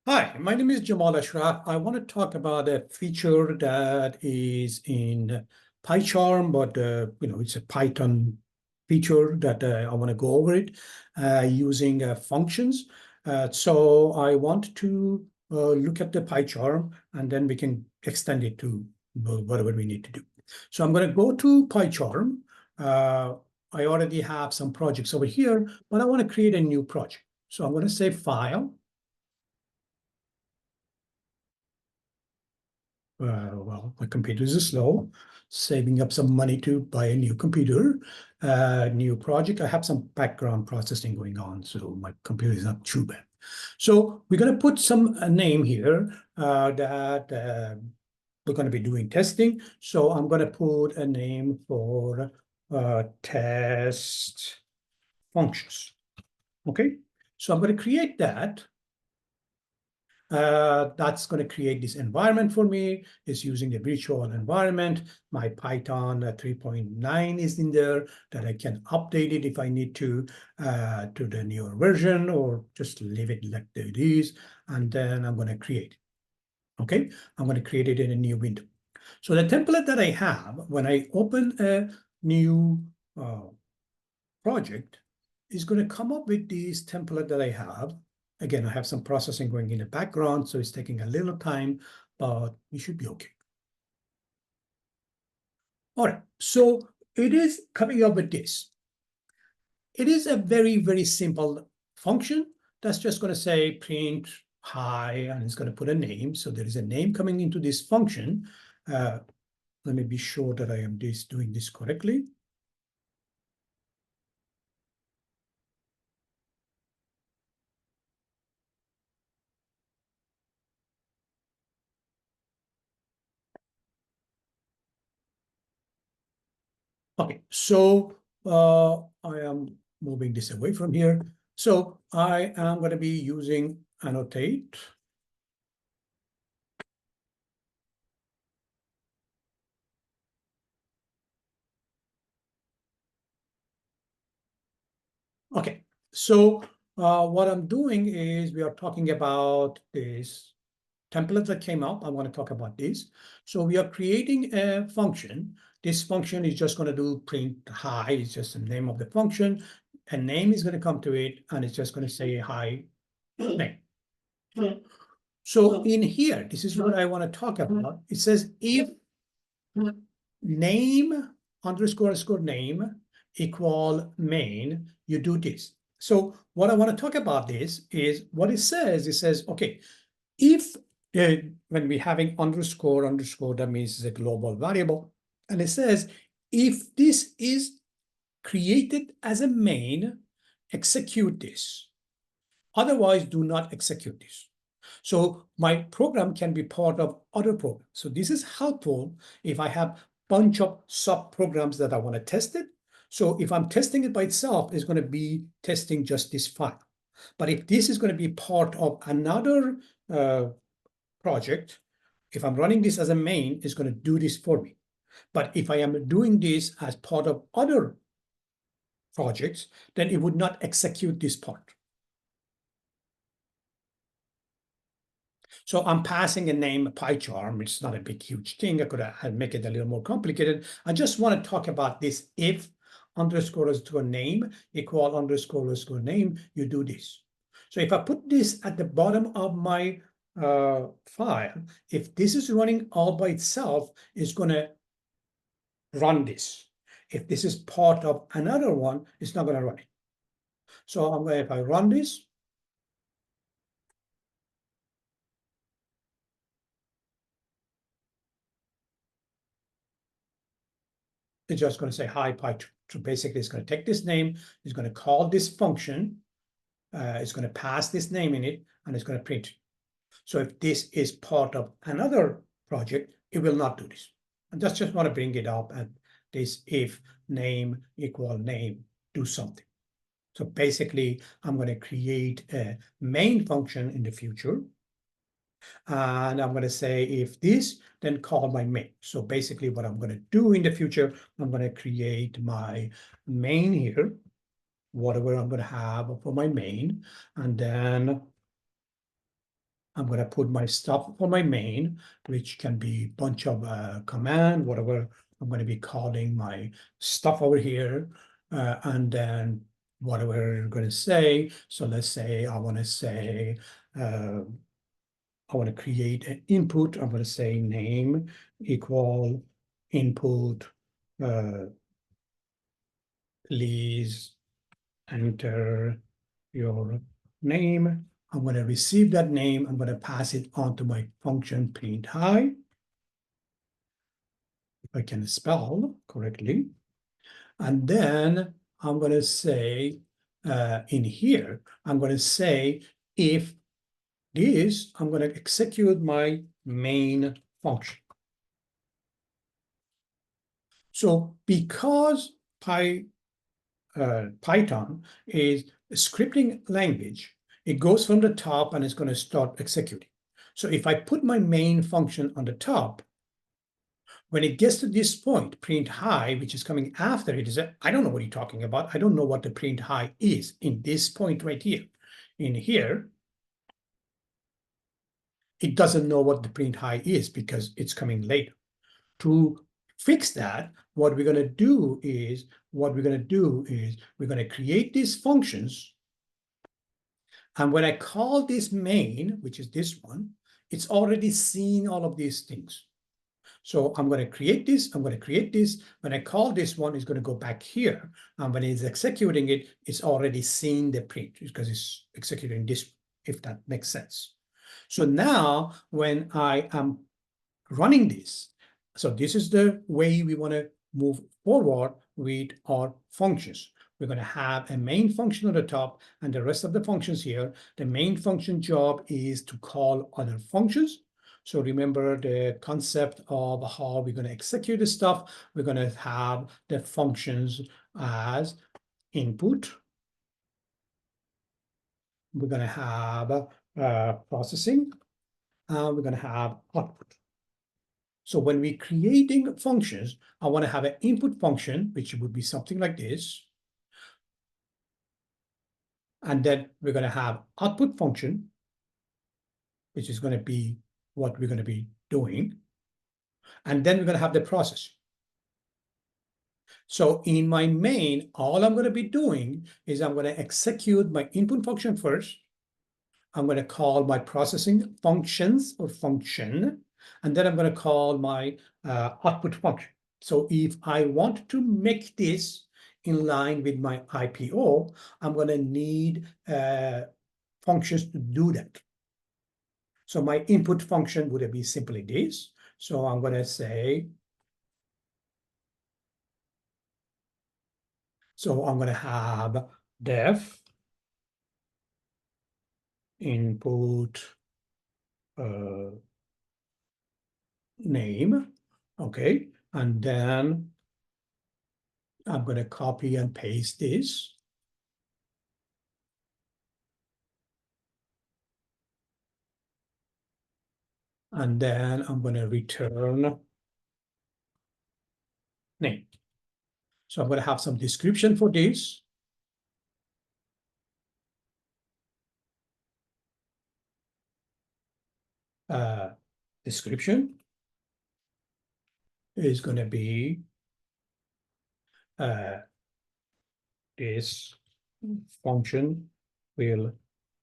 Hi, my name is Jamal Ashraf. I want to talk about a feature that is in Pycharm, but it's a Python feature that I want to go over it using functions. So I want to look at the Pycharm, and then we can extend it to whatever we need to do. So I'm going to go to Pycharm. Uh, I already have some projects over here, but I want to create a new project. So I'm going to say File. Well, my computer is slow, saving up some money to buy a new computer, new project. I have some background processing going on, so my computer is not too bad. So we're going to put some name here that we're going to be doing testing. So I'm going to put a name for test functions. Okay, so I'm going to create that. That's going to create this environment for me. It's using the virtual environment. My Python 3.9 is in there that I can update it if I need to the newer version, or just leave it like it is. And then I'm going to create it. Okay, I'm going to create it in a new window. So the template that I have when I open a new project is going to come up with this template that I have. Again, I have some processing going in the background, so it's taking a little time, but we should be okay. All right, so it is coming up with this. It is a very, very simple function that's just going to say print hi, and it's going to put a name. So there is a name coming into this function. Let me be sure that I am doing this correctly. Okay, so I am moving this away from here. So I am going to be using annotate. Okay, so what I'm doing is we are talking about this template that came up. I want to talk about this. So we are creating a function. This function is just going to do print hi. It's just the name of the function. A name is going to come to it, and it's just going to say hi name. So in here, this is what I want to talk about. It says if name underscore name equal main, you do this. So what I want to talk about this is what it says, okay, if when we're having underscore, that means it's a global variable. And it says, if this is created as a main, execute this. Otherwise, do not execute this. So my program can be part of other programs. So this is helpful if I have a bunch of sub-programs that I want to test it. So if I'm testing it by itself, it's going to be testing just this file. But if this is going to be part of another project, if I'm running this as a main, it's going to do this for me. But if I am doing this as part of other projects, then it would not execute this part. So I'm passing a name Pycharm. It's not a big, huge thing. I could make it a little more complicated. I just want to talk about this if underscore name equal underscore name, you do this. So if I put this at the bottom of my file, if this is running all by itself, it's going to run this. If this is part of another one, it's not going to run it. So if I run this, it's just going to say hi Python. So basically, it's going to take this name, it's going to call this function, it's going to pass this name in it, and it's going to print it. So if this is part of another project, it will not do this. And just want to bring it up at this if name equal name, do something. So basically, I'm going to create a main function in the future. And I'm going to say if this, then call my main. So basically what I'm going to do in the future, I'm going to create my main here, whatever I'm going to have for my main. And then I'm going to put my stuff for my main, which can be a bunch of command, whatever I'm going to be calling my stuff over here. And then whatever we're going to say. So let's say I want to say, I want to create an input. I'm going to say name equal input, please enter your name. I'm going to receive that name. I'm going to pass it on to my function print hi. If I can spell correctly. And then I'm going to say in here, I'm going to say if this, I'm going to execute my main function. So because Python is a scripting language, it goes from the top and it's going to start executing. So if I put my main function on the top, when it gets to this point, print hi, which is coming after it, I don't know what you're talking about. I don't know what the print hi is in this point right here. In here, it doesn't know what the print hi is because it's coming later. To fix that, what we're going to do is we're going to create these functions. And when I call this main, which is this one, it's already seen all of these things. So I'm going to create this. I'm going to create this. When I call this one, it's going to go back here. And when it's executing it, it's already seen the print because it's executing this, if that makes sense. So now when I am running this, so this is the way we want to move forward with our functions. We're going to have a main function on the top and the rest of the functions here. The main function job is to call other functions. So remember the concept of how we're going to execute this stuff. We're going to have the functions as input. We're going to have processing. We're going to have output. So when we're creating functions, I want to have an input function, which would be something like this. And then we're going to have output function, which is going to be what we're going to be doing. And then we're going to have the process. So in my main, all I'm going to be doing is I'm going to execute my input function first. I'm going to call my processing functions or function, and then I'm going to call my output function. So if I want to make this in line with my IPO, I'm going to need functions to do that. So my input function would be simply this. So I'm going to say, so I'm going to have def input name, okay, and then I'm going to copy and paste this. And then I'm going to return name. So I'm going to have some description for this. Description is going to be this function will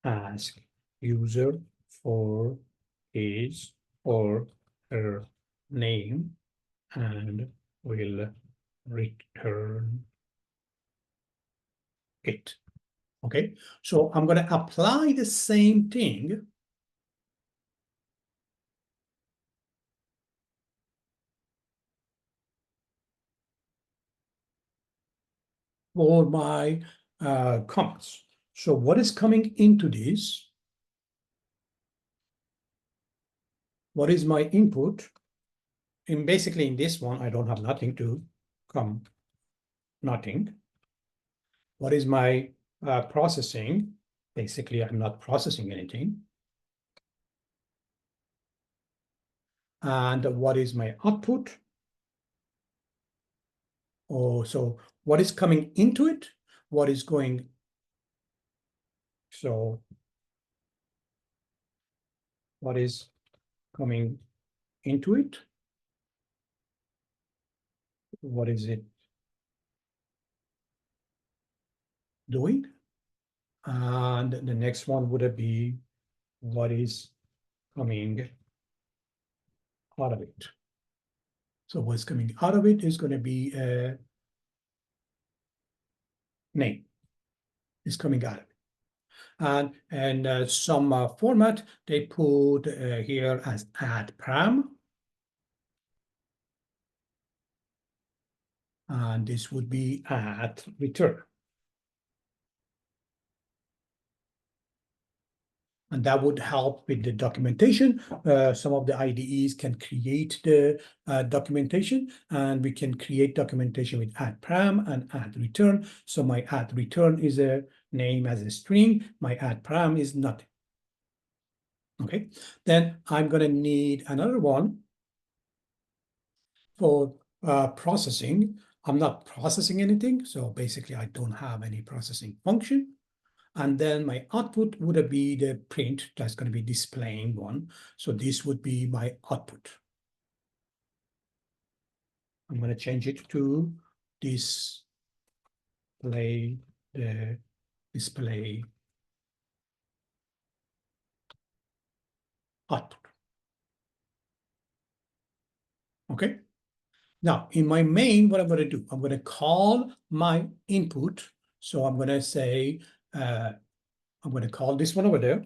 ask user for his or her name and will return it. Okay, so I'm going to apply the same thing for my comments. So what is coming into this? What is my input? And basically in this one, I don't have nothing to come, nothing. What is my processing? Basically, I'm not processing anything. And what is my output? Oh, so what is coming into it? What is going? So what is coming into it. What is it doing? And the next one would be what is coming out of it. So what's coming out of it is going to be a name is coming out of it. And some format they put here as add param. And this would be add return. And that would help with the documentation. Some of the IDEs can create the documentation, and we can create documentation with add param and add return. So my add return is a name as a string. My add param is nothing. Okay, then I'm going to need another one for processing. I'm not processing anything, so basically I don't have any processing function. And then my output would be the print that's going to be displaying one. So this would be my output. I'm going to change it to display the display output. Okay. Now in my main, what I'm going to do, I'm going to call my input. So I'm going to say, I'm going to call this one over there.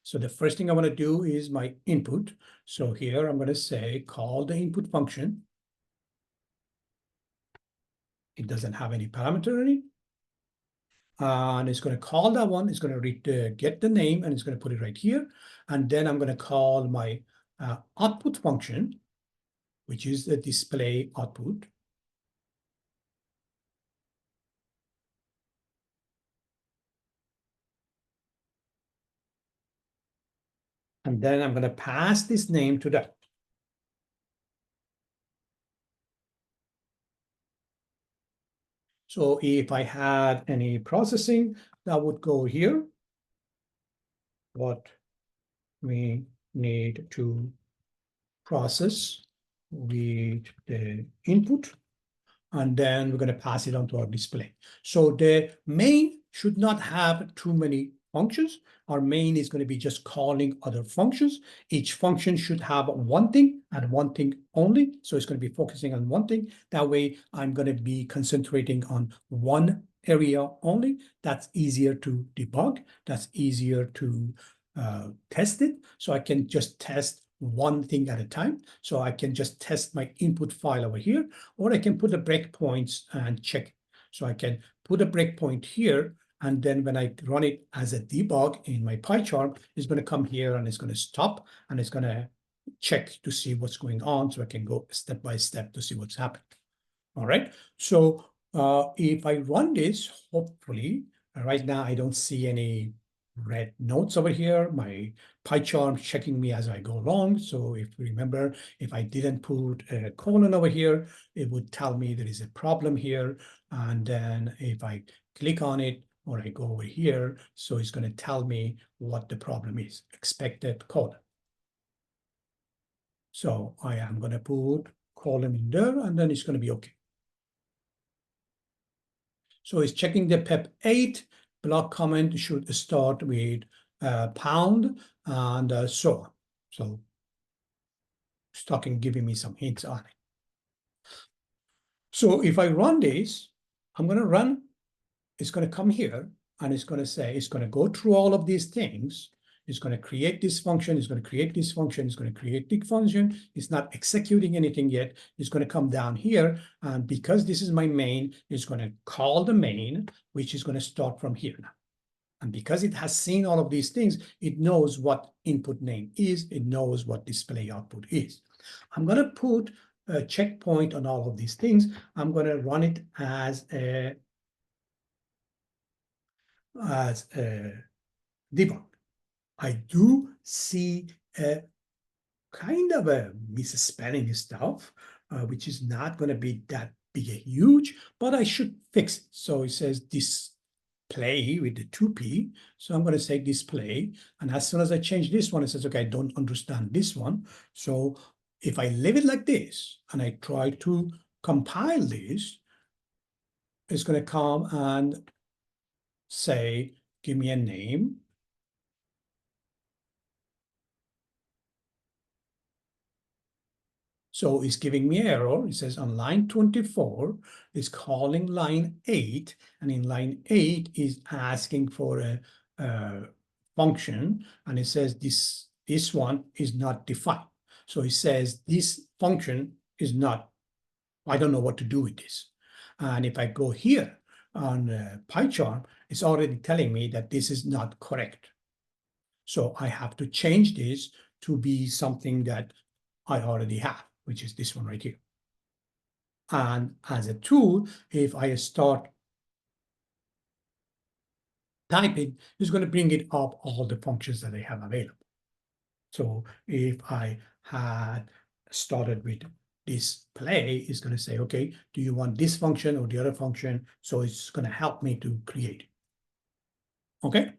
So the first thing I want to do is my input. So here I'm going to say call the input function. It doesn't have any parameter in it. And it's going to call that one. It's going to get the name, and it's going to put it right here. And then I'm going to call my output function, which is the display output. And then I'm going to pass this name to that. So if I had any processing, that would go here. What we need to process with the input, and then we're going to pass it on to our display. So the main should not have too many functions. Our main is going to be just calling other functions. Each function should have one thing and one thing only. So it's going to be focusing on one thing. That way I'm going to be concentrating on one area only. That's easier to debug. That's easier to test it. So I can just test one thing at a time. So I can just test my input file over here, or I can put the breakpoints and check. So I can put a breakpoint here, and then when I run it as a debug in my Pycharm, it's going to come here and it's going to stop, and it's going to check to see what's going on, so I can go step by step to see what's happening. All right. So if I run this, hopefully, right now I don't see any red notes over here. My Pycharm checking me as I go along. So if you remember, if I didn't put a colon over here, it would tell me there is a problem here. And then if I click on it, or I go over here, so it's going to tell me what the problem is, expected colon. So I am going to put colon in there, and then it's going to be okay. So it's checking the PEP8 block comment should start with pound and so on. So it's talking, giving me some hints on it. So if I run this, I'm going to run, it's going to come here, and it's going to say, it's going to go through all of these things. It's going to create this function. It's going to create this function. It's going to create the function. It's not executing anything yet. It's going to come down here. And because this is my main, it's going to call the main, which is going to start from here now. And because it has seen all of these things, it knows what input name is. It knows what display output is. I'm going to put a checkpoint on all of these things. I'm going to run it as a debug. I do see a kind of a misspelling stuff, which is not going to be that big a huge, but I should fix it. So it says this play with the 2P. So I'm going to say display. And as soon as I change this one, it says, okay, I don't understand this one. So if I leave it like this and I try to compile this, it's going to come and say, give me a name. So it's giving me error. It says on line 24, it's calling line 8, and in line 8 is asking for a function, and it says this one is not defined. So it says this function is not, I don't know what to do with this. And if I go here on Pycharm, it's already telling me that this is not correct. So I have to change this to be something that I already have, which is this one right here. And as a tool, if I start typing, it's going to bring it up all the functions that I have available. So if I had started with display, it's going to say, okay, do you want this function or the other function? So it's going to help me to create it. Okay.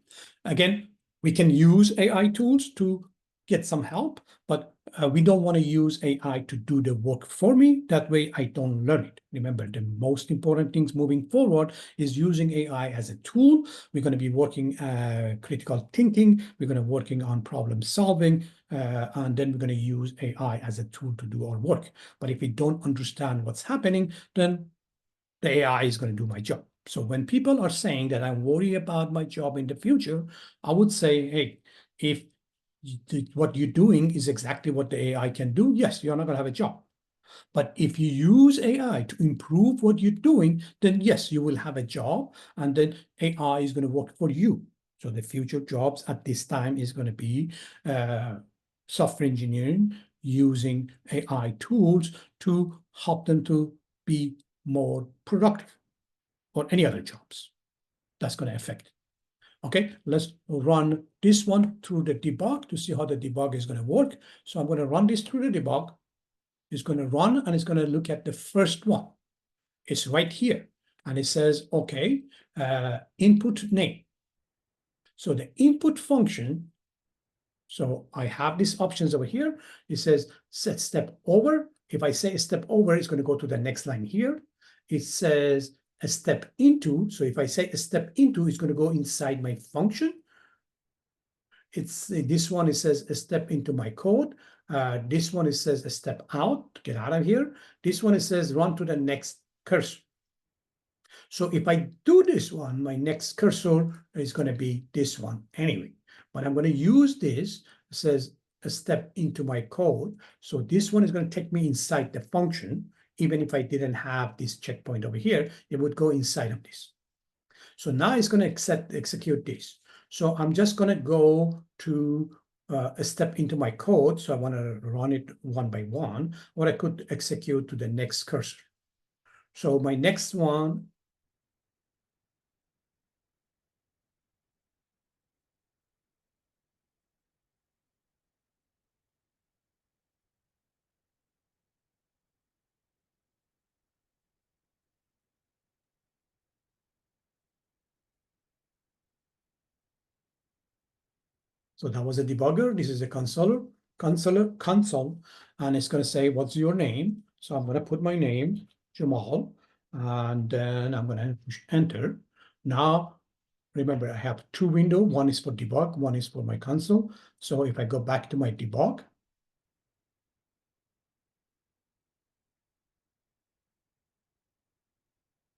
Again, we can use AI tools to get some help, but we don't want to use AI to do the work for me. That way I don't learn it. Remember, the most important things moving forward is using AI as a tool. We're going to be working critical thinking. We're going to be working on problem solving, and then we're going to use AI as a tool to do our work. But if we don't understand what's happening, then the AI is going to do my job. So when people are saying that I'm worried about my job in the future, I would say, hey, if what you're doing is exactly what the AI can do, yes, you're not going to have a job. But if you use AI to improve what you're doing, then yes, you will have a job, and then AI is going to work for you. So the future jobs at this time is going to be software engineering using AI tools to help them to be more productive, or any other jobs. That's going to affect it. Okay, let's run this one through the debug to see how the debug is going to work. So I'm going to run this through the debug. It's going to run and it's going to look at the first one. It's right here. And it says, okay, input name. So the input function, so I have these options over here. It says set step over. If I say step over, it's going to go to the next line here. It says a step into. So if I say a step into, it's going to go inside my function. It's this one, it says a step into my code. This one, it says a step out, get out of here. This one, it says run to the next cursor. So if I do this one, my next cursor is going to be this one anyway. But I'm going to use this, it says a step into my code. So this one is going to take me inside the function. Even if I didn't have this checkpoint over here, it would go inside of this. So now it's going to execute this. So I'm just going to go to a step into my code. So I want to run it one by one, or I could execute to the next cursor. So my next one, so that was a debugger. This is a console, and it's going to say, what's your name? So I'm going to put my name, Jamal, and then I'm going to push enter. Now, remember, I have two windows. One is for debug, one is for my console. So if I go back to my debug,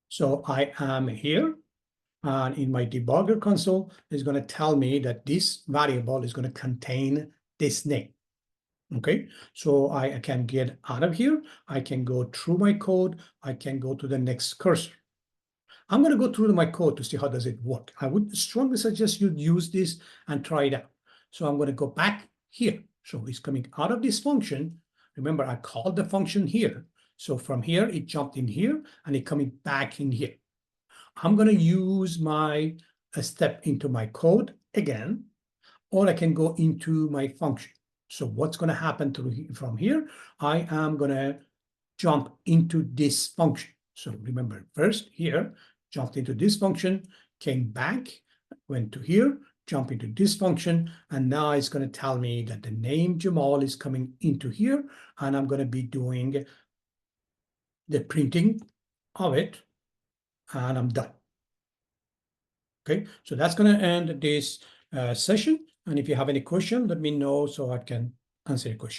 so I am here, and in my debugger console, it's going to tell me that this variable is going to contain this name. Okay, so I can get out of here. I can go through my code. I can go to the next cursor. I'm going to go through my code to see how does it work. I would strongly suggest you use this and try it out. So I'm going to go back here. So it's coming out of this function. Remember, I called the function here. So from here, it jumped in here, and it coming back in here. I'm going to use my step into my code again, or I can go into my function. So what's going to happen from here? I am going to jump into this function. So remember, first here, jumped into this function, came back, went to here, jump into this function, and now it's going to tell me that the name Jamal is coming into here, and I'm going to be doing the printing of it, and I'm done. Okay, so that's going to end this session. And if you have any question, let me know so I can answer your question.